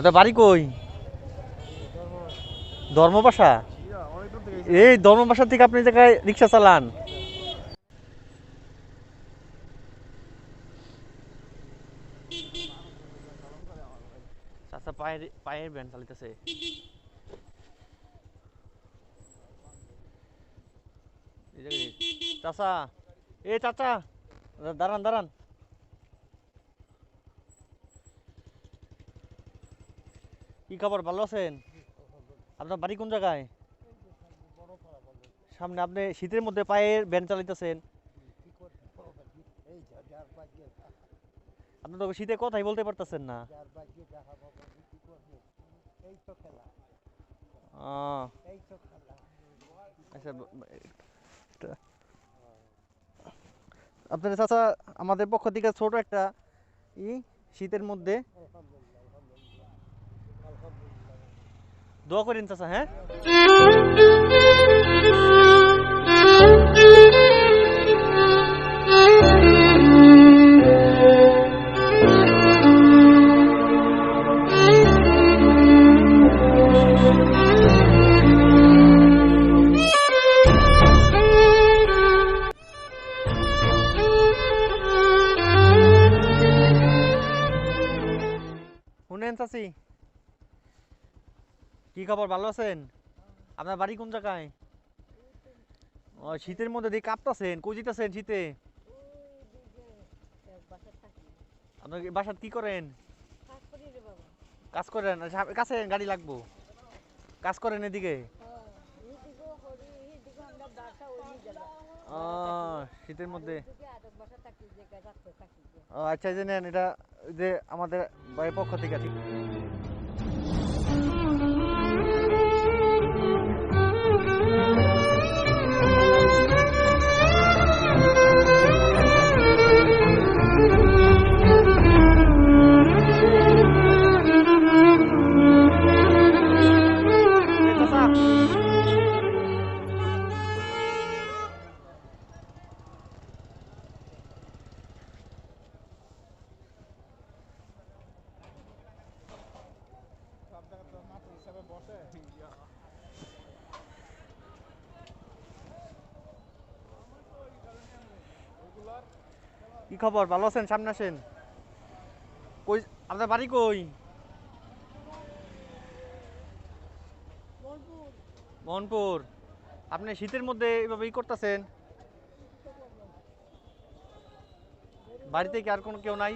আপনার বাড়ি কই? ধর্মপাশা। এই ধর্মপাশা থেকে আপনি জায়গায় রিক্সা চালান? চাচা পায়ের পায়ের ব্যান চালিতেছে। চাচা, এ চাচা, দাঁড়ান দাঁড়ান। কি খবর, ভালো আছেন? আপনার বাড়ি কোন জায়গায়? সামনে। আপনি শীতের মধ্যে পায়ের ব্যান চালাইতেছেন? আপনি তো শীতে কথাই বলতে পারতেছেন না। আহ, আচ্ছা আপনার চাচা, আমাদের পক্ষ থেকে ছোট একটা ই শীতের মধ্যে দোয়া করেন চাচা, হ্যাঁ? শুনেন চাচি, কি খবর, ভালো আছেন? আপনার বাড়ি কোন জায়গায়? ও, শীতের মধ্যে দিয়ে কাঁপতাছেন, কই যেতেছেন শীতে? আপনার বাসার কি করেন? কাজ করেন? আচ্ছা, কাছে গাড়ি লাগবো। কাজ করেন এদিকে? শীতের মধ্যে। ও আচ্ছা, এই যে নেন এটা, যে আমাদের বাড়ির পক্ষ থেকে। ঠিক। এই চাচা, কি খবর, ভালো আছেন? সামনে আসেন। কই আপনার বাড়ি কই? মোহনপুর। আপনি শীতের মধ্যে এইভাবে ই করতেছেন? বাড়িতে কি আর কোনো কেউ নাই?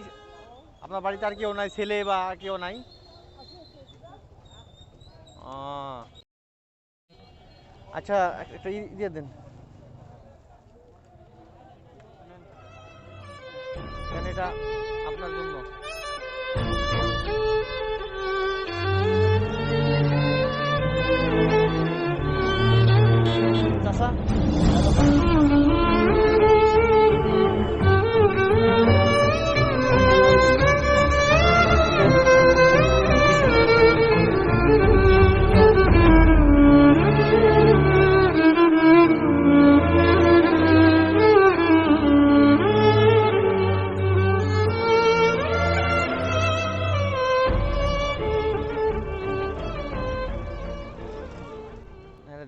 আপনার বাড়িতে আর কেউ নাই, ছেলে বা কেউ নাই? ও আচ্ছা, একটা দিয়ে দেন। এটা আপনার জন্য। চাচা,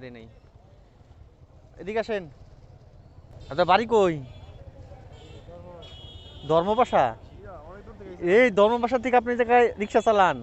দেয় নেই। এদিকে আসেন। আপনার বাড়ি কই? ধর্মপাশা। এই ধর্মপাশা থেকে আপনি জায়গায় রিক্সা চালান?